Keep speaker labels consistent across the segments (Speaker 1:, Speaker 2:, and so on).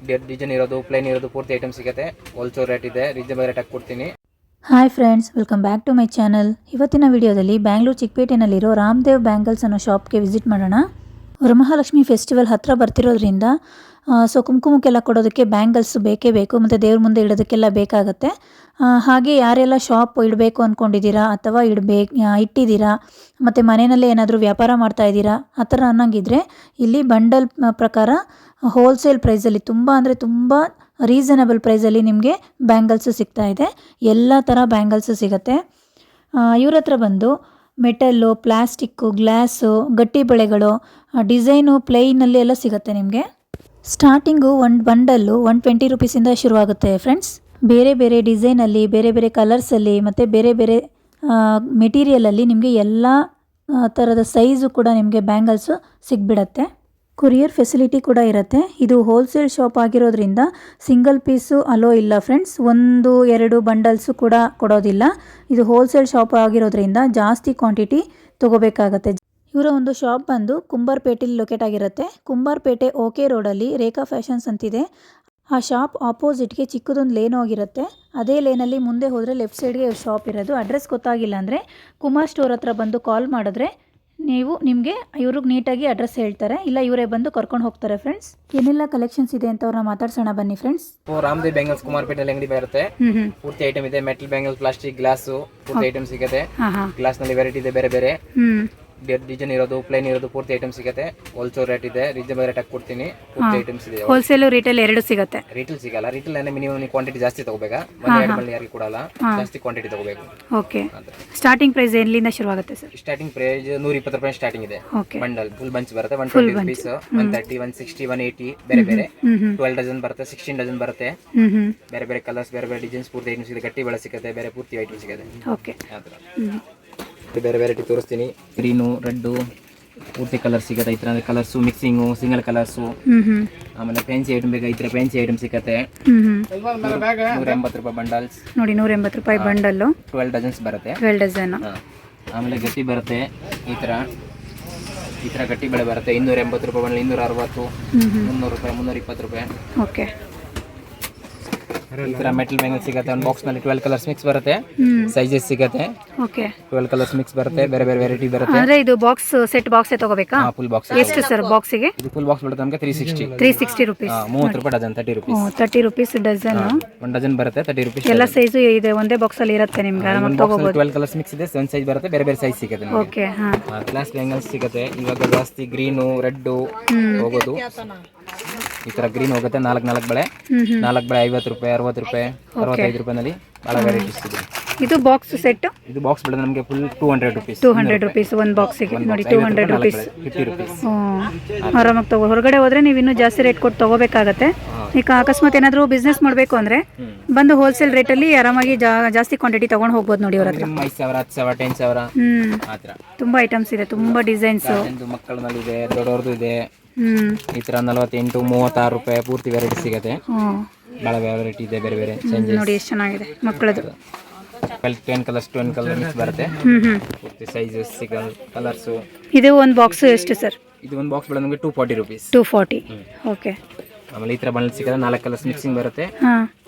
Speaker 1: Design ಇರೋದು plane ಇರೋದು ಪೂರ್ತಿ ಐಟಮ್ ಸಿಗುತ್ತೆ. ಹೋಲ್ಸೇಲ್ ರೇಟ್ ಇದೆ, ರೀಸನಬಲ್ ರೇಟ್ ಆಗಿ ಕೊಡ್ತೀನಿ.
Speaker 2: Hi friends, welcome back to my channel. ಇವತ್ತಿನ ವಿಡಿಯೋದಲ್ಲಿ ಬ್ಯಾಂಗ್ಳೂರು ಚಿಕ್ಕಪೇಟೆನಲ್ಲಿರೋ ರಾಮದೇವ್ ಬ್ಯಾಂಗಲ್ಸ್ ಅನ್ನೋ ಶಾಪ್ಗೆ ವಿಸಿಟ್ ಮಾಡೋಣ. ವರಮಹಾಲಕ್ಷ್ಮಿ ಫೆಸ್ಟಿವಲ್ ಹತ್ತಿರ ಬರ್ತಿರೋದ್ರಿಂದ ಕುಂಕುಮಕ್ಕೆಲ್ಲ ಕೊಡೋದಕ್ಕೆ ಬ್ಯಾಂಗಲ್ಸ್ ಬೇಕೇ ಬೇಕು, ಮತ್ತು ದೇವ್ರ ಮುಂದೆ ಇಡೋದಕ್ಕೆಲ್ಲ ಬೇಕಾಗತ್ತೆ. ಹಾಗೆ ಯಾರೆಲ್ಲ ಶಾಪ್ ಇಡಬೇಕು ಅಂದ್ಕೊಂಡಿದ್ದೀರಾ ಅಥವಾ ಇಟ್ಟಿದ್ದೀರಾ ಮತ್ತು ಮನೆಯಲ್ಲೇ ಏನಾದರೂ ವ್ಯಾಪಾರ ಮಾಡ್ತಾ ಇದ್ದೀರಾ ಆ ಥರ ಅನ್ನೋಂಗಿದ್ರೆ ಇಲ್ಲಿ ಬಂಡಲ್ ಪ್ರಕಾರ ಹೋಲ್ಸೇಲ್ ಪ್ರೈಸಲ್ಲಿ ತುಂಬ ರೀಸನಬಲ್ ಪ್ರೈಸಲ್ಲಿ ನಿಮಗೆ ಬ್ಯಾಂಗಲ್ಸು ಸಿಗ್ತಾ ಇದೆ. ಎಲ್ಲ ಥರ ಬ್ಯಾಂಗಲ್ಸು ಸಿಗುತ್ತೆ. ಇವ್ರ ಹತ್ರ ಬಂದು ಮೆಟಲ್ಲು, ಪ್ಲಾಸ್ಟಿಕ್ಕು, ಗ್ಲಾಸು, ಗಟ್ಟಿ ಬಳೆಗಳು, ಡಿಸೈನು ಪ್ಲೈನಲ್ಲಿ ಎಲ್ಲ ಸಿಗುತ್ತೆ ನಿಮಗೆ. ಸ್ಟಾರ್ಟಿಂಗು ಒಂದು ಬಂಡಲ್ಲು 120 ರುಪೀಸಿಂದ ಶುರುವಾಗುತ್ತೆ ಫ್ರೆಂಡ್ಸ್. ಬೇರೆ ಬೇರೆ ಡಿಸೈನಲ್ಲಿ, ಬೇರೆ ಬೇರೆ ಕಲರ್ಸಲ್ಲಿ ಮತ್ತು ಬೇರೆ ಬೇರೆ ಮೆಟೀರಿಯಲಲ್ಲಿ ನಿಮಗೆ ಎಲ್ಲ ಥರದ ಸೈಜು ಕೂಡ ನಿಮಗೆ ಬ್ಯಾಂಗಲ್ಸು ಸಿಗ್ಬಿಡತ್ತೆ. ಕೊರಿಯರ್ ಫೆಸಿಲಿಟಿ ಕೂಡ ಇರುತ್ತೆ. ಇದು ಹೋಲ್ಸೇಲ್ ಶಾಪ್ ಆಗಿರೋದ್ರಿಂದ ಸಿಂಗಲ್ ಪೀಸು ಅಲೋ ಇಲ್ಲ ಫ್ರೆಂಡ್ಸ್. 1-2 ಬಂಡಲ್ಸು ಕೂಡ ಕೊಡೋದಿಲ್ಲ. ಇದು ಹೋಲ್ಸೇಲ್ ಶಾಪ್ ಆಗಿರೋದ್ರಿಂದ ಜಾಸ್ತಿ ಕ್ವಾಂಟಿಟಿ ತೊಗೋಬೇಕಾಗತ್ತೆ. ಇವರ ಒಂದು ಶಾಪ್ ಬಂದು ಕುಂಬಾರಪೇಟೆಯಲ್ಲಿ ಲೊಕೇಟ್ ಆಗಿರುತ್ತೆ. ಕುಂಬಾರಪೇಟೆ ಓಕೆ ರೋಡಲ್ಲಿ ರೇಖಾ ಫ್ಯಾಷನ್ಸ್ ಅಂತಿದೆ. ಆ ಶಾಪ್ ಆಪೋಸಿಟ್ಗೆ ಚಿಕ್ಕದೊಂದು ಲೇನ್ ಹೋಗಿರುತ್ತೆ. ಅದೇ ಲೇನಲ್ಲಿ ಮುಂದೆ ಹೋದರೆ ಲೆಫ್ಟ್ ಸೈಡ್ಗೆ ಶಾಪ್ ಇರೋದು. ಅಡ್ರೆಸ್ ಗೊತ್ತಾಗಿಲ್ಲ ಅಂದರೆ ಕುಮಾರ್ ಸ್ಟೋರ್ ಹತ್ರ ಬಂದು ಕಾಲ್ ಮಾಡಿದ್ರೆ ನಿಮಗೆ ಇವ್ರಿಗೆ ನೀಟಾಗಿ ಅಡ್ರೆಸ್ ಹೇಳ್ತಾರೆ, ಇಲ್ಲ ಇವರೇ ಬಂದು ಕರ್ಕೊಂಡು ಹೋಗ್ತಾರೆ ಫ್ರೆಂಡ್ಸ್. ಏನೆಲ್ಲ ಕಲೆಕ್ಷನ್ಸ್ ಇದೆ ಅಂತ ಅವ್ರನ್ನ ಮಾತಾಡ್ಸೋಣ ಬನ್ನಿ ಫ್ರೆಂಡ್ಸ್.
Speaker 1: ರಾಮದೇವ್ ಬ್ಯಾಂಗಲ್ಸ್ ಕುಮಾರಪೇಟೆಯಲ್ಲಿ ಅಂಗಡಿ ಬರುತ್ತೆ. ಪೂರ್ತಿ ಐಟಮ್ ಇದೆ. ಮೆಟಲ್ ಬ್ಯಾಂಗಲ್, ಪ್ಲಾಸ್ಟಿಕ್, ಗ್ಲಾಸು ಪೂರ್ತಿ ಐಟಮ್ ಸಿಗುತ್ತೆ. ಗ್ಲಾಸ್ ನಲ್ಲಿ ವೆರೈಟಿ ಇದೆ, ಬೇರೆ ಬೇರೆ ಡಿಸೈನ್ ಇರೋದು ಪ್ಲೇನ್ ಇರೋದು ಪೂರ್ತಿ ಐಟಮ್ ಸಿಗುತ್ತೆ. ಹೋಲ್ಸೇಲ್ ರೇಟ್ ಇದೆ, ರೀಸನಬಲ್ ರೇಟ್ ಆಗಿ ಕೊಡ್ತೀನಿ. ಪೂರ್ತಿ ಐಟಮ್ಸ್ ಇದೆ.
Speaker 2: ಹೋಲ್ಸೇಲ್ ರಿಟೇಲ್ ಎರಡು ಸಿಗುತ್ತೆ.
Speaker 1: ರಿಟೇಲ್ ಸಿಗಲ್ಲ. ರಿಟೇಲ್ ಅಂದ್ರೆ ಮಿನಿಮಮ್ ಕ್ವಾಂಟಿಟಿ ಜಾಸ್ತಿ ತಗೋಬೇಕಾ, ಯಾರಿಗೆ ಕೊಡಲ್ಲ, ಜಾಸ್ತಿ ಕ್ವಾಂಟಿಟಿ ತಗೋಬೇಕು.
Speaker 2: ಓಕೆ. ಸ್ಟಾರ್ಟಿಂಗ್ ಪ್ರೈಸ್ ಎಲ್ಲಿಂದ ಶುರು ಆಗುತ್ತೆ ಸರ್?
Speaker 1: ಸ್ಟಾರ್ಟಿಂಗ್ ಪ್ರೈಸ್ 120 ರೂಪಾಯಿ ಸ್ಟಾರ್ಟಿಂಗ್ ಇದೆ. ಬಂಡಲ್ ಫುಲ್ ಬಂಚ್ ಬರುತ್ತೆ. 120 ರುಪೀಸ್, 130, 160, 180 ಬೇರೆ ಬೇರೆ. 12 ಡಜನ್ ಬರುತ್ತೆ, 16 ಡಜನ್ ಬರುತ್ತೆ. ಬೇರೆ ಬೇರೆ ಕಲರ್ಸ್, ಬೇರೆ ಬೇರೆ ಡಿಸೈನ್ಸ್ ಪೂರ್ತಿ ಐಟಮ್ ಸಿಗುತ್ತೆ. ಗಟ್ಟಿ ಬಳೆ ಸಿಗುತ್ತೆ, ಬೇರೆ ಪೂರ್ತಿ ಐಟಮ್ ಸಿಗುತ್ತೆ.
Speaker 2: ಓಕೆ.
Speaker 1: ಬೇರೆ ವೆರೈಟಿ ತೋರಿಸ್ತೀನಿ. ಗ್ರೀನು, ರೆಡ್ ಪೂರ್ತಿ ಕಲರ್ ಸಿಗುತ್ತೆ. ಈ ತರ ಕಲರ್ಸು ಮಿಕ್ಸಿಂಗು, ಸಿಂಗಲ್ ಕಲರ್ಸು. ಆಮೇಲೆ ಫ್ಯಾನ್ಸಿ ಐಟಮ್ ಬೇಕಾಗಿದ್ರೆ ಫ್ಯಾನ್ಸಿ ಐಟಮ್ ಸಿಗುತ್ತೆ. 180 ರೂಪಾಯಿ ಬಂಡಲ್ಸ್
Speaker 2: ನೋಡಿ. 180 ರೂಪಾಯಿ ಬಂಡಲ್ಲು,
Speaker 1: 12 ಡಜನ್ಸ್ ಬರುತ್ತೆ.
Speaker 2: 12 ಡಜನ್.
Speaker 1: ಆಮೇಲೆ ಗಟ್ಟಿ ಬರುತ್ತೆ. ಈ ತರ ಗಟ್ಟಿ ಬೆಳೆ ಬರುತ್ತೆ. 280 ರೂಪಾಯಿ ಬಂಡಲ್, 260, 300 ರೂಪಾಯಿ, 320 ರೂಪಾಯಿ.
Speaker 2: ಓಕೆ.
Speaker 1: ಈ ತರ ಮೆಟಲ್ ಬ್ಯಾಂಗಲ್ ಸಿಗುತ್ತೆ. ಒಂದು ಬಾಕ್ಸ್ ನಲ್ಲಿ 12 ಕಲರ್ಸ್ ಮಿಕ್ಸ್ ಬರುತ್ತೆ. ಸೈಜಸ್ ಸಿಗುತ್ತೆ.
Speaker 2: ಓಕೆ.
Speaker 1: 12 ಕಲರ್ಸ್ ಮಿಕ್ಸ್ ಬರುತ್ತೆ. ಬೇರೆ ಬೇರೆ ವೆರೈಟಿ ಬರುತ್ತೆ.
Speaker 2: ಅಂದ್ರೆ ಇದು ಬಾಕ್ಸ್ ಸೆಟ್ ಬಾಕ್ಸ್ ತಗೋಬೇಕಾ?
Speaker 1: Full box.
Speaker 2: ಎಷ್ಟು ಸರ್ ಬಾಕ್ಸಿಗೆ?
Speaker 1: ಇದು ಫುಲ್ ಬಾಕ್ಸ್ ಬರುತ್ತೆ ನಮಗೆ
Speaker 2: 360 ರೂಪೀಸ್.
Speaker 1: 30 ರೂಪಾಯಿ ಡಜನ್, 30 ರೂಪೀಸ್.
Speaker 2: 30 rupees dozen.
Speaker 1: ಒಂದು ಡಜನ್ ಬರುತ್ತೆ 30 ರೂಪೀಸ್.
Speaker 2: ಎಲ್ಲ ಸೈಜು ಇದೆ, ಒಂದೇ ಬಾಕ್ಸ್ ಅಲ್ಲಿ ಇರುತ್ತೆ ನಿಮ್ಗೆ ಆರಾಮಾಗಿ ತಗೋಬಹುದು.
Speaker 1: 12 ಕಲರ್ಸ್ ಮಿಕ್ಸ್ ಇದೆ, 7 ಸೈಜ್ ಬರುತ್ತೆ, ಬೇರೆ ಬೇರೆ ಸೈಜ್ ಸಿಗುತ್ತೆ ನಿಮಗೆ.
Speaker 2: ಓಕೆ.
Speaker 1: ಗ್ಲಾಸ್ ಬ್ಯಾಂಗಲ್ಸ್ ಸಿಗುತ್ತೆ. ಇವಾಗ ಜಾಸ್ತಿ ಗ್ರೀನು, ರೆಡ್ ಹೋಗೋದು. ಈ ತರ ಗ್ರೀನ್ ಹೋಗುತ್ತೆ. 4 ಬಳೆ 50 ರೂಪಾಯಿ, 60 ರೂಪಾಯಿ, 65 ರೂಪಾಯಿನಲ್ಲಿ ಬಹಳ ವೆರೈಟೀಸ್ ಇದೆ.
Speaker 2: ಇದು ಬಾಕ್ಸ್ ಸೆಟ್.
Speaker 1: ಇದು ಬಾಕ್ಸ್ ಬೆಳೆ ನಮಗೆ ಫುಲ್ 200 ರೂಪೀಸ್.
Speaker 2: 200 ರೂಪೀಸ್ ಒಂದು ಬಾಕ್ಸಿಗೆ. ನೋಡಿ 200 ರೂಪೀಸ್,
Speaker 1: 50 ರೂಪೀಸ್.
Speaker 2: ಆರಾಮಾಗಿ ತಗೋ. ಹೊರಗಡೆ ಹೋದ್ರೆ ನೀವು ಇನ್ನೂ ಜಾಸ್ತಿ ರೇಟ್ ಕೊಟ್ಟು ತಗೋಬೇಕಾಗತ್ತೆ. ಈಗ ಅಕಸ್ಮಾತ್ ಏನಾದರೂ ಬಿಸ್ನೆಸ್ ಮಾಡಬೇಕು ಅಂದ್ರೆ ಬಂದು ಹೋಲ್ಸೇಲ್ ರೇಟಲ್ಲಿ ಆರಾಮಾಗಿ ಜಾಸ್ತಿ ಕ್ವಾಂಟಿಟಿ ತಗೊಂಡು ಹೋಗ್ಬೋದು. ನೋಡಿ ಅವ್ರ ಹತ್ರ
Speaker 1: 5,000, 10,000, 10,000 ಆ ಥರ
Speaker 2: ತುಂಬಾ ಐಟಮ್ಸ್ ಇದೆ, ತುಂಬಾ ಡಿಸೈನ್ಸ್.
Speaker 1: ಮಕ್ಕಳಲ್ಲಿ ಇದೆ, ದೊಡ್ಡವ್ರದ್ದು ಇದೆ. ಈ ತರ 48, 36 ರೂಪಾಯಿ ಪೂರ್ತಿ ವೆರೈಟಿ ಸಿಗುತ್ತೆ. ಬಹಳ ವೆರೈಟಿ ಇದೆ, ಬೇರೆ ಬೇರೆ
Speaker 2: ನೋಡಿ ಎಷ್ಟು ಚೆನ್ನಾಗಿದೆ ಮಕ್ಕಳದು.
Speaker 1: 10 ಕಲರ್ಸ್, 12 ಕಲರ್ ಮಿಕ್ಸ್ ಬರುತ್ತೆ. ಪೂರ್ತಿ ಸೈಜಸ್, ಕಲರ್ಸ್. ಇದು
Speaker 2: ಒಂದು ಬಾಕ್ಸ್ ಎಷ್ಟು ಸರ್?
Speaker 1: ಇದು ಒಂದು ಬಾಕ್ಸ್ ಬೆಳೆ ನಮಗೆ 240 ರೂಪೀಸ್.
Speaker 2: 240. ಓಕೆ.
Speaker 1: ಆಮೇಲೆ ಈ ತರ ಬಂಡಲ್ ಸಿಗುತ್ತೆ. 4 ಕಲರ್ಸ್ ಮಿಕ್ಸಿಂಗ್ ಬರುತ್ತೆ.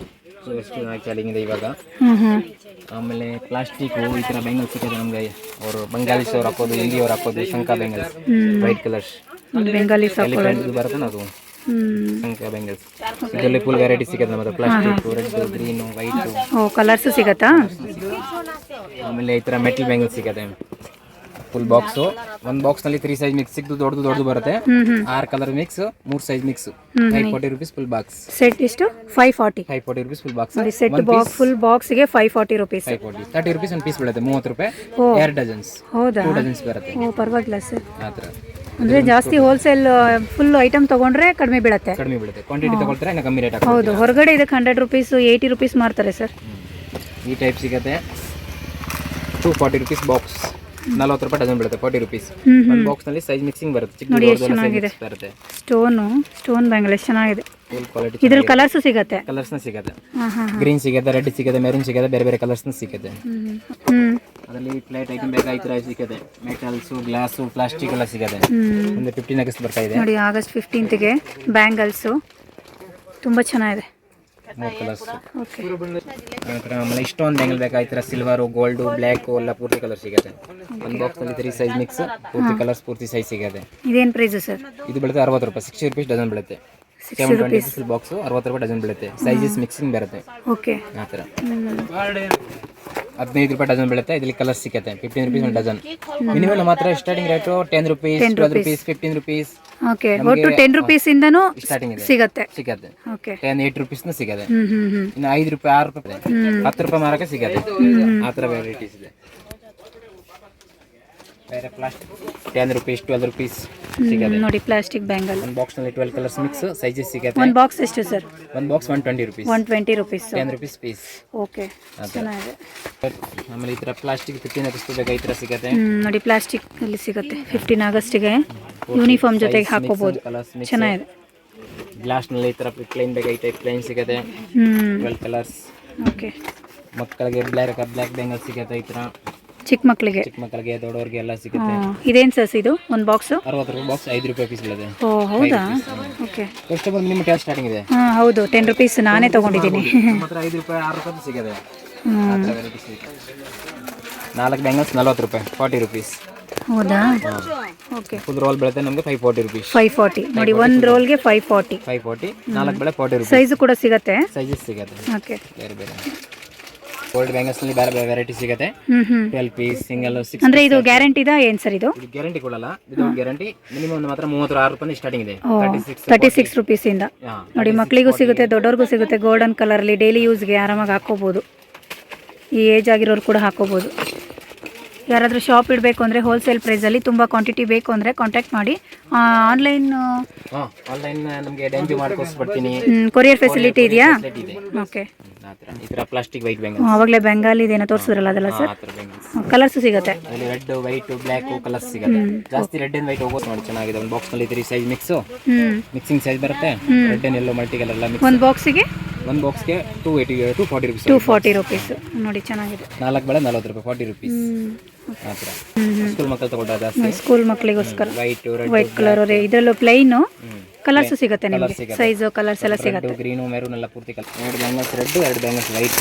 Speaker 1: ಎಷ್ಟು ಚಾಲಿಂಗ್ ಇದೆ ಇವಾಗ. ಆಮೇಲೆ ಪ್ಲಾಸ್ಟಿಕ್ ಈ ತರ ಬೆಂಗಲ್ ಸಿಗುತ್ತೆ ನಮ್ಗೆ. ಅವರು ಬಂಗಾಲಿಸ್ ಅವ್ರು ಹಾಕೋದು, ಹಿಂದಿ ಅವ್ರು ಹಾಕೋದು ಶಂಕ ಬೆಂಗಲ್ಸ್, ವೈಟ್ ಕಲರ್ಸ್.
Speaker 2: ಬೆಂಗಾಲಿ
Speaker 1: ಬರುತ್ತೆ ಅದು ಶಂಕ ಬೆಂಗಲ್ಸ್. ಇದರಲ್ಲಿ ಫುಲ್ ವೆರೈಟಿ ಸಿಗುತ್ತೆ ನಮ್ಮ ಹತ್ರ. Plastic, red, green, white
Speaker 2: colours ಸಿಗತ್ತಾ?
Speaker 1: ಆಮೇಲೆ ಈ ತರ ಮೆಟಲ್ ಬೆಂಗಲ್ ಸಿಗುತ್ತೆ. Full box. ಒಂದು ಬಾಕ್ಸ್ ನಲ್ಲಿ 3 ಸೈಜ್ ಮಿಕ್ಸ್ ಸಿಕ್ತು. ದೊಡ್ಡದು ಬರುತ್ತೆ. 6 colour mix, 3 size mix. 540 rupees full box.
Speaker 2: Set ಎಷ್ಟು? 540
Speaker 1: rupees full box.
Speaker 2: Set box full ಬಾಕ್ಸ್ಗೆ 540 ರೂಪೀಸ್.
Speaker 1: 30 ರೂಪೀಸ್ ಒಂದು ಪೀಸ್ ಬೀಳುತ್ತೆ. 30 ರೂಪಾಯಿ 2 ಡಜನ್ಸ್. ಹೌದಾ? 2 ಡಜನ್ಸ್ ಬರುತ್ತೆ.
Speaker 2: ಪರವಾಗಿಲ್ಲ ಸರ್.
Speaker 1: ಆ ಥರ
Speaker 2: ಅಂದ್ರೆ ಜಾಸ್ತಿ ಹೋಲ್ಸೇಲ್ ಫುಲ್ ಐಟಮ್ ತಗೊಂಡ್ರೆ ಕಡಿಮೆ ಬೀಳುತ್ತೆ.
Speaker 1: ಕ್ವಾಂಟಿಟಿ ತಗೊಳ್ತಾರೆ ಇನ್ನು ಕಮ್ಮಿ ರೇಟ್.
Speaker 2: ಹೌದು. ಹೊರಗಡೆ ಇದಕ್ಕೆ 100 ರೂಪೀಸ್, 80 ರೂಪೀಸ್ ಮಾರ್ತಾರೆ ಸರ್.
Speaker 1: ಈ ಟೈಪ್ ಸಿಗುತ್ತೆ. 240 ರೂಪೀಸ್ ಬಾಕ್ಸ್. 40 ರೂಪಾಯಿ ಡಜನ್ ಬೀಳುತ್ತೆ. 40 ರೂಪೀಸ್. ಒಂದು ಬಾಕ್ಸ್ ನಲ್ಲಿ ಸೈಜ್ ಮಿಕ್ಸಿಂಗ್ ಬರುತ್ತೆ.
Speaker 2: ನೋಡಿ ಎಷ್ಟು ಚೆನ್ನಾಗಿದೆ. ಸ್ಟೋನ್ ಬ್ಯಾಂಗಲ್ ಎಷ್ಟು ಚೆನ್ನಾಗಿದೆ.
Speaker 1: Full quality.
Speaker 2: ಇದ್ರಲ್ಲಿ ಕಲರ್ಸ್ ಸಿಗುತ್ತೆ.
Speaker 1: ಕಲರ್ಸ್ನ ಸಿಗುತ್ತೆ. ಗ್ರೀನ್ ಸಿಗುತ್ತೆ, ರೆಡ್ ಸಿಗುತ್ತೆ, ಮೆರೂನ್ ಸಿಗುತ್ತೆ, ಬೇರೆ ಬೇರೆ ಕಲರ್ಸ್ನ ಸಿಗುತ್ತೆ. ಅದರಲ್ಲಿ ಪ್ಲೇಟ್ ಐಟಮ್ ಬೇಕಾಗಿತ್ತು ಸಿಗುತ್ತೆ. ಮೆಟಲ್ಸ್, ಗ್ಲಾಸು, ಪ್ಲಾಸ್ಟಿಕ್ ಎಲ್ಲ ಸಿಗುತ್ತೆ. ಒಂದು 15 ಆಗಸ್ಟ್ ಬರ್ತಾ ಇದೆ
Speaker 2: ನೋಡಿ. ಆಗಸ್ಟ್ 15ಗೆ ಬ್ಯಾಂಗಲ್ಸು ತುಂಬ ಚೆನ್ನಾಗಿದೆ.
Speaker 1: 3 ಕಲರ್ಸ್.
Speaker 2: ಓಕೆ.
Speaker 1: ಆಮೇಲೆ ಇಷ್ಟೊಂದು ಬ್ಯಾಂಗಲ್ ಬೇಕಾಯ್ತರ ಸಿಲ್ವರು ಗೋಲ್ಡು ಬ್ಲ್ಯಾಕು ಎಲ್ಲ ಪೂರ್ತಿ ಕಲರ್ ಸಿಗುತ್ತೆ. ಒಂದು ಬಾಕ್ಸಲ್ಲಿ 3 ಸೈಜ್ ಮಿಕ್ಸ್ ಪೂರ್ತಿ ಕಲರ್ಸ್ ಪೂರ್ತಿ ಸೈಜ್ ಸಿಗುತ್ತೆ.
Speaker 2: ಇದೇನು ಪ್ರೈಸು ಸರ್?
Speaker 1: ಇದು ಬೀಳುತ್ತೆ 60 ರೂಪಾಯಿ, 60 ರೂಪೀಸ್ ಡಜನ್ ಬೀಳುತ್ತೆ. 720 rupees ಬಾಕ್ಸು 60 ರೂಪಾಯಿ ಡಜನ್ ಬೀಳುತ್ತೆ. ಸೈಜಸ್ ಮಿಕ್ಸಿಂಗ್ ಬರುತ್ತೆ.
Speaker 2: ಓಕೆ.
Speaker 1: ಆ ಥರ 15 ರೂಪಾಯಿ ಡಜನ್ ಬೀಳುತ್ತೆ. ಇದರಲ್ಲಿ ಕಲರ್ ಸಿಗುತ್ತೆ. 15 ರೂಪೀಸ್ ಒಂದು ಡಜನ್. ಮಿನಿಮಮ್ ಮಾತ್ರ starting rate 10 rupees, 12 rupees, 15 rupees.
Speaker 2: Okay. ಒಟ್ಟು 10 ರೂಪೀಸಿಂದನೂ
Speaker 1: ಸ್ಟಾರ್ಟಿಂಗ್ ಇದೆ.
Speaker 2: ಸಿಗುತ್ತೆ.
Speaker 1: ಓಕೆ. 10, 8 ರೂಪೀಸ್ನು ಸಿಗುತ್ತೆ. ಇನ್ನು 5 ರೂಪಾಯಿ, 6 ರೂಪಾಯಿ, 10 ರೂಪಾಯಿ ಮಾರಕ್ಕೆ ಸಿಗುತ್ತೆ. ಆ ಥರ ವೆರೈಟೀಸ್ ಇದೆ. ಬೇರೆ ಪ್ಲಾಸ್ಟಿಕ್ 10 ರೂಪೀಸ್, 12 ರೂಪೀಸ್ ಸಿಗುತ್ತೆ
Speaker 2: ನೋಡಿ. ಪ್ಲಾಸ್ಟಿಕ್ ಬ್ಯಾಂಗಲ್
Speaker 1: ಒಂದು ಬಾಕ್ಸ್ನಲ್ಲಿ 12 ಕಲರ್ಸ್ ಮಿಕ್ಸ್ ಸೈಜಸ್ ಸಿಗುತ್ತೆ.
Speaker 2: ಒಂದು ಬಾಕ್ಸ್ ಎಷ್ಟು ಸರ್?
Speaker 1: ಒಂದು box 120 rupees.
Speaker 2: 120 rupees.
Speaker 1: 10 rupees piece.
Speaker 2: Okay. ಚೆನ್ನಾಗಿದೆ.
Speaker 1: ಆಮೇಲೆ ಈ ಥರ ಪ್ಲಾಸ್ಟಿಕ್ 15 ಆಗಸ್ಟ್ ಬೇಕಾ ಈ ಥರ ಸಿಗುತ್ತೆ
Speaker 2: ನೋಡಿ. ಪ್ಲಾಸ್ಟಿಕ್ ಅಲ್ಲಿ ಸಿಗುತ್ತೆ. 15 ಆಗಸ್ಟಿಗೆ ಯೂನಿಫಾರ್ಮ್ ಜೊತೆಗೆ ಹಾಕೋಬಹುದು. ಚೆನ್ನಾಗಿದೆ.
Speaker 1: ಗ್ಲಾಸ್ನಲ್ಲಿ ಈ ಥರ ಪ್ಲೇನ್ ಬೇಕಾ ಈ ಟೈಪ್ ಪ್ಲೇನ್ ಸಿಗುತ್ತೆ. 12 ಕಲರ್ಸ್.
Speaker 2: ಓಕೆ.
Speaker 1: ಮಕ್ಕಳಿಗೆ ಬ್ಲ್ಯಾಕ್ ಬ್ಯಾಂಗಲ್ ಸಿಗುತ್ತೆ ಈ ಥರ.
Speaker 2: ಚಿಕ್ಕ ಮಕ್ಕಳಿಗೆ,
Speaker 1: ದೊಡ್ಡವರಿಗೆ ಎಲ್ಲ ಸಿಗುತ್ತೆ.
Speaker 2: ಇದೇನು ಸರ್ ಇದು? ಒಂದು ಬಾಕ್ಸ್
Speaker 1: 60 ರೂಪಾಯಿ ಬಾಕ್ಸ್, 5 ರೂಪಾಯಿ ಪೀಸ್ ಇದೆ.
Speaker 2: ಓ ಹೌದಾ? Okay.
Speaker 1: Customer minimum tax starting ಇದೆ.
Speaker 2: ಹಾಂ ಹೌದು. 10 ರೂಪೀಸ್ ನಾನೇ ತೊಗೊಂಡಿದ್ದೀನಿ.
Speaker 1: ಮಾತ್ರ 5 ರೂಪಾಯಿ, 6 ರೂಪಾಯಿ ಸಿಗುತ್ತೆ. 4 ಬ್ಯಾಂಗಲ್ಸ್ 40 ರೂಪಾಯಿ, 40 ರೂಪೀಸ್.
Speaker 2: ಹೌದಾ? ಓಕೆ.
Speaker 1: ಫುಲ್ ರೋಲ್ ಬೀಳುತ್ತೆ ನಮಗೆ 540 ರೂಪೀಸ್.
Speaker 2: 540 ನೋಡಿ. ಒಂದು ರೋಲ್ಗೆ 540.
Speaker 1: 4 ಬೆಳೆ 40 ರೂಪೀಸ್.
Speaker 2: ಸೈಜು ಕೂಡ ಸಿಗುತ್ತೆ.
Speaker 1: ಸೈಜಸ್ ಸಿಗುತ್ತೆ.
Speaker 2: ಓಕೆ.
Speaker 1: ಬೇರೆ ಬೇರೆ ಗೋಲ್ಡ್ ಬ್ಯಾಂಗಲ್ಸ್ ನಲ್ಲಿ ಬೇರೆ ಬೇರೆ ವೆರೈಟಿ ಸಿಗುತ್ತೆ. 12 ಪೀಸ್, ಸಿಂಗಲ್, 6.
Speaker 2: ಅಂದ್ರೆ ಇದು ಗ್ಯಾರಂಟಿದಾ ಏನು ಸರ್ ಇದು?
Speaker 1: ಗ್ಯಾರಂಟಿ ಕೊಡಲ್ಲ. Without guarantee. ಮಿನಿಮಮ್ ಮಾತ್ರ 36 ರೂಪಾಯಿ ಸ್ಟಾರ್ಟಿಂಗ್ ಇದೆ.
Speaker 2: 36 ರೂಪೀಸ್ ಇಂದ ನೋಡಿ. ಮಕ್ಕಳಿಗೂ ಸಿಗುತ್ತೆ, ದೊಡ್ಡವ್ರಿಗೂ ಸಿಗುತ್ತೆ. ಗೋಲ್ಡನ್ ಕಲರ್ ಅಲ್ಲಿ ಡೈಲಿ ಯೂಸ್ಗೆ ಆರಾಮಾಗಿ ಹಾಕೋಬಹುದು. ಈ ಏಜ್ ಆಗಿರೋರು ಕೂಡ ಹಾಕೋಬಹುದು. ಯಾರಾದರೂ ಶಾಪ್ ಇಡಬೇಕು ಅಂದರೆ ಹೋಲ್ಸೇಲ್ ಪ್ರೈಸಲ್ಲಿ ತುಂಬ ಕ್ವಾಂಟಿಟಿ ಬೇಕು ಅಂದರೆ ಕಾಂಟ್ಯಾಕ್ಟ್ ಮಾಡಿ. ಆನ್ಲೈನ್
Speaker 1: ನಮಗೆ ಡೆಂಜು ಮಾಡ್ಕೊಸ್ಬಿಡ್ತೀನಿ.
Speaker 2: ಕೊರಿಯರ್ ಫೆಸಿಲಿಟಿ ಇದೆಯಾ? ಓಕೆ.
Speaker 1: ಈ ಥರ ಪ್ಲಾಸ್ಟಿಕ್ ವೈಟ್ ಬ್ಯಾಂಗಲ್
Speaker 2: ಆವಾಗಲೇ ಬೆಂಗಾಲಿ ಇದೇನೋ ತೋರಿಸಿದ್ರಲ್ಲ ಅದಲ್ಲ ಸರ್? ಕಲರ್ಸ್ ಸಿಗುತ್ತೆ.
Speaker 1: ರೆಡ್, ವೈಟ್, ಬ್ಲ್ಯಾಕ್ ಕಲರ್ಸ್ ಸಿಗುತ್ತೆ. ಜಾಸ್ತಿ ರೆಡ್ ಅಂಡ್ ವೈಟ್ ಹೋಗೋದು ನೋಡಿ. ಚೆನ್ನಾಗಿದೆ. ಒಂದು ಬಾಕ್ಸ್ ನಲ್ಲಿ 3 ಸೈಜ್ ಮಿಕ್ಸ್ ಮಿಕ್ಸಿಂಗ್ ಸೈಜ್ ಬರುತ್ತೆ. Red and yellow multi colour ಎಲ್ಲ ಮಿಕ್ಸ್.
Speaker 2: ಒಂದು ಬಾಕ್ಸಿಗೆ
Speaker 1: 240 ರೂಪೀಸ್.
Speaker 2: 240 ರೂಪೀಸ್ ನೋಡಿ. ಚೆನ್ನಾಗಿದೆ.
Speaker 1: 4 ಬೆಳೆ 40 ರೂಪಾಯಿ, 40 ರೂಪೀಸ್. ಆ ಥರ ಸ್ಕೂಲ್ ಮಕ್ಕಳು ತಗೊಂಡ್ರೆ ಜಾಸ್ತಿ.
Speaker 2: ಸ್ಕೂಲ್ ಮಕ್ಕಳಿಗೋಸ್ಕರ
Speaker 1: ವೈಟ್,
Speaker 2: ವೈಟ್ ಕಲರ್. ಇದರಲ್ಲೂ ಪ್ಲೈನು ಕಲರ್ಸ್ ಸಿಗುತ್ತೆ ನಿಮಗೆ. ಸೈಜು ಕಲರ್ಸ್ ಎಲ್ಲ ಸಿಗುತ್ತೆ.
Speaker 1: ಗ್ರೀನು, ಮೆರೂನ್ ಎಲ್ಲ ಪೂರ್ತಿ colour. 2 bangles red, 2 bangles white.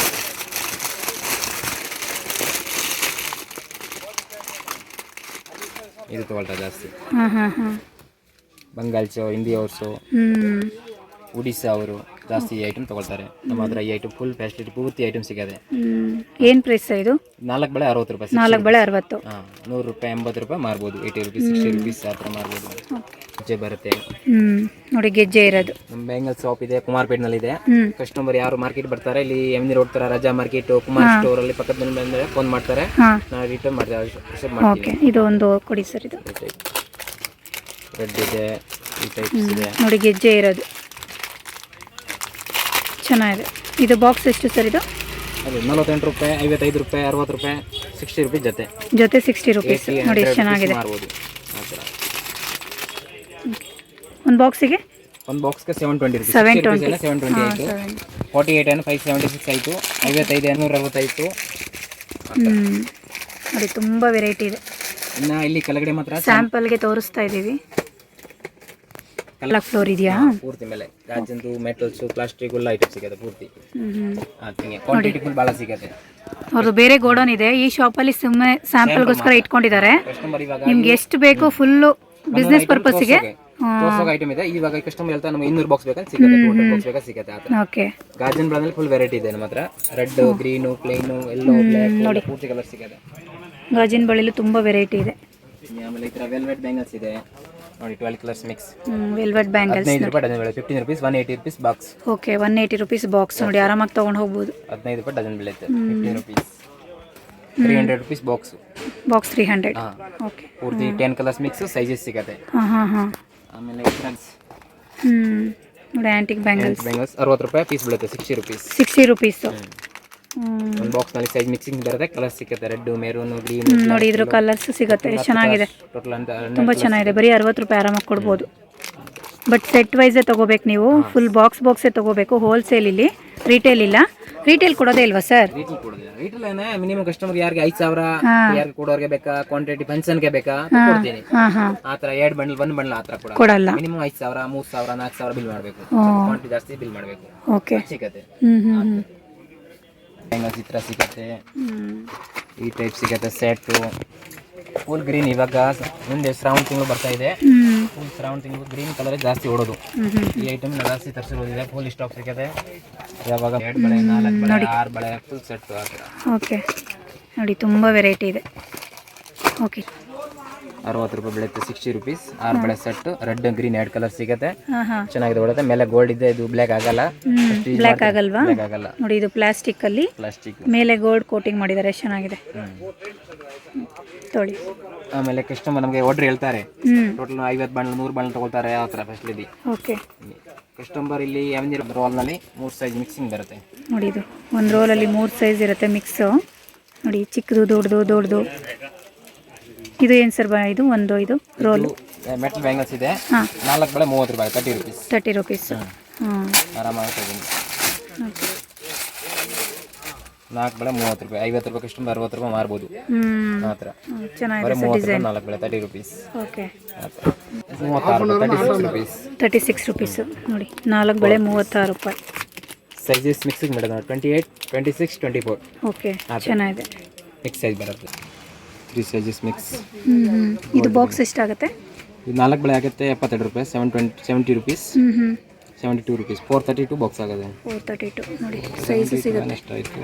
Speaker 1: ಇದು ತಗೊಳ್ತಾರೆ ಜಾಸ್ತಿ. ಬಂಗಾಲ್ಸು, ಹಿಂದಿ ಅವ್ರಸು, ಒಡಿಸ್ಸಾ ಅವರು ಜಾಸ್ತಿ ಈ ಐಟಮ್ ತಗೊಳ್ತಾರೆ. ನಮ್ಮ ಹತ್ರ ಈ ಐಟಮ್ ಫುಲ್ ಫೆಸಿಲಿಟಿ ಪೂರ್ತಿ ಐಟಮ್ ಸಿಗುತ್ತೆ.
Speaker 2: ಏನು ಪ್ರೈಸ್ ಇದು?
Speaker 1: 4 ಬೆಳೆ 60 ರೂಪಾಯಿ.
Speaker 2: 4 ಬೆಳೆ 60.
Speaker 1: 100 ರೂಪಾಯಿ, 80 ರೂಪಾಯಿ ಮಾರ್ಬೋದು. 80 ರೂಪೀಸ್, 60 ರೂಪೀಸ್ ಆ ಥರ ಮಾರ್ಬೋದು. ಗೆಜ್ಜೆ ಬರುತ್ತೆ
Speaker 2: ನೋಡಿ. ಗೆಜ್ಜೆ ಇರೋದು
Speaker 1: ನಮ್ಮ ಬ್ಯಾಂಗಲ್ ಶಾಪ್ ಇದೆ, ಕುಮಾರ್ಪೇಟ್ನಲ್ಲಿ ಇದೆ. ಕಸ್ಟಮರ್ ಯಾರು ಮಾರ್ಕೆಟ್ ಬರ್ತಾರೆ ಇಲ್ಲಿ ಎಮ್ನಿ ರೋಡ್ ತರ ರಜಾ ಮಾರ್ಕೆಟ್, ಕುಮಾರ್ ಸ್ಟೋರ್ ಅಲ್ಲಿ ಪಕ್ಕದಲ್ಲಿ ಬಂದರೆ ಫೋನ್ ಮಾಡ್ತಾರೆ. ನಾವು ರಿಟರ್ನ್ ಮಾಡ್ತೀವಿ.
Speaker 2: ಓಕೆ. ಇದು ಒಂದು ಕೊಡಿ ಸರ್. ಇದು
Speaker 1: ರೆಡ್ ಇದೆ, ಈ ಟೈಪ್ಸ್ ಇದೆ
Speaker 2: ನೋಡಿ. ಗೆಜ್ಜೆ ಇರೋದು ಚೆನ್ನಾಗಿದೆ. ಇದು ಬಾಕ್ಸ್ ಎಷ್ಟು ಸರ್ ಇದು?
Speaker 1: ಅದು 48 ರೂಪಾಯಿ, 55 ರೂಪಾಯಿ, 60 ರೂಪಾಯಿ, 60 ರೂಪಾಯಿ ಜೊತೆ
Speaker 2: 60 ರೂಪೀಸ್ ನೋಡಿ. ಚೆನ್ನಾಗಿದೆ.
Speaker 1: ಮಾರ್ಬೋದು ಆ ಥರ.
Speaker 2: ಒಂದು ಬಾಕ್ಸಿಗೆ?
Speaker 1: ಒಂದು ಬಾಕ್ಸ್ಗೆ 720 ರೂಪೀಸ್.
Speaker 2: 720
Speaker 1: ಆಯಿತು. 48 ಏನು 576 ಆಯಿತು. 55 265.
Speaker 2: ನೋಡಿ ತುಂಬ ವೆರೈಟಿ ಇದೆ.
Speaker 1: ಇನ್ನು ಇಲ್ಲಿ ಕೆಳಗಡೆ ಮಾತ್ರ
Speaker 2: ಸ್ಯಾಂಪಲ್ಗೆ ತೋರಿಸ್ತಾ ಇದ್ದೀವಿ. ಎಲ್ಲ ಫ್ಲೋರ್ ಇದೆಯಾ? ಪೂರ್ತಿ
Speaker 1: ಮೇಲೆ ಗಾಜಂದು, ಮೆಟಲ್ಸ್, ಪ್ಲಾಸ್ಟಿಕ್ ಎಲ್ಲ ಐಟಮ್ ಸಿಗುತ್ತೆ ಪೂರ್ತಿ. ಕ್ವಾಂಟಿಟಿ ಫುಲ್ ಭಾಳ ಸಿಗುತ್ತೆ.
Speaker 2: ಅವ್ರದ್ದು ಬೇರೆ ಗೋಡೌನ್ ಇದೆ. ಈ ಶಾಪಲ್ಲಿ ಸುಮ್ಮನೆ ಸ್ಯಾಂಪಲ್ಗೋಸ್ಕರ ಇಟ್ಕೊಂಡಿದ್ದಾರೆ. ನಿಮ್ಗೆ ಎಷ್ಟು ಬೇಕು ಫುಲ್ಲು ಬಿಸ್ನೆಸ್ ಪರ್ಪಸ್ಗೆ
Speaker 1: ಐಟಮ್ ಇದೆ. ಇವಾಗ ಕಸ್ಟಮರ್ ಹೇಳ್ತಾ ನಮಗೆ 200 ಬಾಕ್ಸ್ ಬೇಕಂತ ಸಿಗುತ್ತೆ, 200 ಬಾಕ್ಸ್ ಬೇಕಾ ಸಿಗುತ್ತೆ. ಓಕೆ. ಗಾಜನ್ ಬ್ರಾಂಡ್ ಫುಲ್ ವೆರೈಟಿ ಇದೆ ನಮ್ಮ ಹತ್ರ. ರೆಡ್, ಗ್ರೀನು, ಪ್ಲೇನು, ಎಲ್ಲೋ, ಬ್ಲ್ಯಾಕ್ ಪೂರ್ತಿ ಕಲರ್ ಸಿಗುತ್ತೆ.
Speaker 2: ಗಾಜಿನ ಬಳಿಲು ತುಂಬ ವೆರೈಟಿ ಇದೆ.
Speaker 1: ಆಮೇಲೆ ಈ ಥರ ವೆಲ್ವೆಟ್ ಬ್ಯಾಂಗಲ್ಸ್ ಇದೆ ನೋಡಿ. 12 ಕಲರ್ಸ್ ಮಿಕ್ಸ್
Speaker 2: ವೆಲ್ವೆಟ್ ಬ್ಯಾಂಗಲ್ಸ್.
Speaker 1: 15 ರೂಪಾಯಿ ಡಜನ್ ಬೀಳುತ್ತೆ. 15 rupees, 180 rupees box.
Speaker 2: Okay. 180 rupees box ನೋಡಿ. ಆರಾಮಾಗಿ ತೊಗೊಂಡು ಹೋಗ್ಬೋದು.
Speaker 1: 15 ರೂಪಾಯಿ ಡಜನ್ ಬೀಳುತ್ತೆ. 15 ರೂಪೀಸ್. 300 rupees box.
Speaker 2: 300. ಓಕೆ.
Speaker 1: ಪೂರ್ತಿ 10 ಕಲರ್ಸ್ ಮಿಕ್ಸ್ ಸೈಜಸ್ ಸಿಗುತ್ತೆ. ಆಮೇಲೆ
Speaker 2: ನೋಡಿ. ಆಂಟಿಕ್ ಬ್ಯಾಂಗಲ್ಸ್
Speaker 1: 60 ರೂಪಾಯಿ ಪೀಸ್ ಬೀಳುತ್ತೆ. 60 ರೂಪೀಸ್.
Speaker 2: 60 ರೂಪೀಸ್.
Speaker 1: ಒಂದು ಬಾಕ್ಸ್ ನಲ್ಲಿ ಸೈಜ್ ಮಿಕ್ಸಿಂಗ್ ಬರುತ್ತೆ. ಕಲರ್ ಸಿಗುತ್ತೆ. ರೆಡ್, ಮೆರೂನ್, ಗ್ರೀನ್
Speaker 2: ನೋಡಿ. ಇದ್ರ ಕಲರ್ಸ್ ಸಿಗುತ್ತೆ. ಚೆನ್ನಾಗಿದೆ.
Speaker 1: ಟೋಟಲ್ ಅಂತ
Speaker 2: ತುಂಬ ಚೆನ್ನಾಗಿದೆ. ಬರೀ 60 ರೂಪಾಯಿ ಆರಾಮಾಗಿ ಕೊಡ್ಬೋದು. ಬಟ್ ಸೆಟ್ ವೈಸೇ ತೊಗೋಬೇಕು ನೀವು, ಫುಲ್ ಬಾಕ್ಸೇ ತೊಗೋಬೇಕು, ಹೋಲ್ಸೇಲ್ ಇಲ್ಲಿ, ರಿಟೇಲ್ ಇಲ್ಲ. ರಿಟೇಲ್ ಕೊಡೋದೇ ಇಲ್ವಾ ಸರ್?
Speaker 1: ರೀಟೇಲ್ ಕೊಡೋದಿಲ್ಲ. ರಿಟೇಲ್ ಏನೇ ಮಿನಿಮಮ್ ಕಸ್ಟಮರ್ ಯಾರಿಗೆ 5,000 ಯಾರಿಗೆ ಕೊಡೋರಿಗೆ ಬೇಕಾ, ಕ್ವಾಂಟಿಟಿ ಫಂಕ್ಷನ್ಗೆ ಬೇಕಾ ಕೊಡ್ತೀನಿ. ಆ ಥರ 2 ಬಂಡಲ್ 1 ಬಂಡಲ್ ಆ ಥರ
Speaker 2: ಕೊಡಲ್ಲ.
Speaker 1: ಮಿನಿಮಮ್ 5,000 3,000 4,000 ಬಿಲ್ ಮಾಡಬೇಕು, ಕ್ವಾಂಟಿಟಿ ಜಾಸ್ತಿ ಬಿಲ್ ಮಾಡಬೇಕು.
Speaker 2: ಓಕೆ.
Speaker 1: ಸಿಗತ್ತೆ ಬ್ಯಾಂಗಲ್ಸ್ ಈ ಥರ ಸಿಗತ್ತೆ, ಈ ಟೈಪ್ ಸಿಗತ್ತೆ ಸೆಟ್ಟು. ಫುಲ್ ಗ್ರೀನ್ ಇವಾಗ ಮುಂದೆ ಶ್ರಾವಣ ತಿಂಗಳು ಬರ್ತಾ ಇದೆ, ಫುಲ್ ಶ್ರಾವಣ ತಿಂಗಳು ಗ್ರೀನ್ ಕಲರ್ ಜಾಸ್ತಿ ಓಡೋದು. ಈ ಐಟಮ್ ಜಾಸ್ತಿ ತರಿಸಿರೋದಿದೆ, ಫುಲ್ ಸ್ಟಾಕ್ ಸಿಗುತ್ತೆ. ಯಾವಾಗ 2 ಬಳೆ 4 ಬಳೆ 6 ಬಳೆ ಫುಲ್ ಸೆಟ್ ಆ ಥರ.
Speaker 2: ಓಕೆ ನೋಡಿ, ತುಂಬ ವೆರೈಟಿ ಇದೆ. ಓಕೆ,
Speaker 1: 60 ರೂಪಾಯಿ ಬೀಳುತ್ತೆ, 60 ರುಪೀಸ್ 6 ಬಳೆ ಸೆಟ್. ರೆಡ್ ಗ್ರೀನ್ 2 ಕಲರ್ ಸಿಗುತ್ತೆ, ಚೆನ್ನಾಗಿದೆ ಓಡುತ್ತೆ. ಮೇಲೆ ಗೋಲ್ಡ್ ಇದೆ, ಇದು ಬ್ಲ್ಯಾಕ್ ಆಗಲ್ಲ.
Speaker 2: ಬ್ಲ್ಯಾಕ್ ಆಗಲ್ವಾ?
Speaker 1: ಬ್ಲ್ಯಾಕ್ ಆಗಲ್ಲ
Speaker 2: ನೋಡಿ, ಇದು ಪ್ಲಾಸ್ಟಿಕ್ ಅಲ್ಲಿ
Speaker 1: ಪ್ಲಾಸ್ಟಿಕ್
Speaker 2: ಮೇಲೆ ಗೋಲ್ಡ್ ಕೋಟಿಂಗ್ ಮಾಡಿದ್ದಾರೆ, ಎಷ್ಟು ಚೆನ್ನಾಗಿದೆ ತೊಳಿ.
Speaker 1: ಆಮೇಲೆ ಕಸ್ಟಮರ್ ನಮಗೆ ಆರ್ಡರ್ ಹೇಳ್ತಾರೆ, ಟೋಟಲ್ 50 ಬಂಡಲ್ 100 ಬಂಡಲ್ ತಗೊಳ್ತಾರೆ, ಆ ಥರ ಫೆಸಿಲಿಟಿ.
Speaker 2: ಓಕೆ.
Speaker 1: ಕಸ್ಟಮರ್ ಇಲ್ಲಿ ಯಾವ್ದು ರೋಲ್ನಲ್ಲಿ 3 ಸೈಜ್ ಮಿಕ್ಸಿಂಗ್ ಬರುತ್ತೆ.
Speaker 2: ನೋಡಿ, ಇದು ಒಂದು ರೋಲಲ್ಲಿ 3 ಸೈಜ್ ಇರುತ್ತೆ ಮಿಕ್ಸು. ನೋಡಿ, ಚಿಕ್ಕದು ದೊಡ್ಡದು. ಇದು ಏನು ಸರ್ ಇದು ಒಂದು ಇದು ರೋಲ್
Speaker 1: ಮೆಟಲ್ ಬ್ಯಾಂಗಲ್ಸ್ ಇದೆ, 4 ಬಳೆ 30 ರೂಪಾಯಿ, 30 ರುಪೀಸ್. ಆರಾಮಾಗಿ ತಗೊಂಡು 4 ಬಳೆ 30 ರೂಪಾಯಿ, 50 ರೂಪಾಯಿ ಕಸ್ಟಮರ್ 60 ರೂಪಾಯಿ ಮಾರ್ಬೋದು ಆ ಥರ.
Speaker 2: ಚೆನ್ನಾಗಿದೆ
Speaker 1: 4 ಬಳೆ 30 ರುಪೀಸ್.
Speaker 2: ಓಕೆ.
Speaker 1: 36 ರುಪೀಸ್.
Speaker 2: 36 ರುಪೀಸ್. ನೋಡಿ, 4 ಬಳೆ 36 ರೂಪಾಯಿ.
Speaker 1: Sizes mixing madam 28, 26, 24.
Speaker 2: ಓಕೆ, ಚೆನ್ನಾಗಿದೆ.
Speaker 1: ಮಿಕ್ಸ್ ಸೈಜ್ ಬರುತ್ತೆ, 3 ಸೈಜಸ್ ಮಿಕ್ಸ್.
Speaker 2: ಇದು ಬಾಕ್ಸ್ ಎಷ್ಟಾಗುತ್ತೆ?
Speaker 1: ಇದು 4 ಬಳೆ ಆಗುತ್ತೆ 72 ರೂಪಾಯಿ, 70 ರುಪೀಸ್, 72 ರುಪೀಸ್, 432 ಬಾಕ್ಸ್ ಆಗುತ್ತೆ.
Speaker 2: 432. ನೋಡಿ, ಸೈಜ್ ಸಿಗುತ್ತೆ.
Speaker 1: ಎಷ್ಟಾಯಿತು?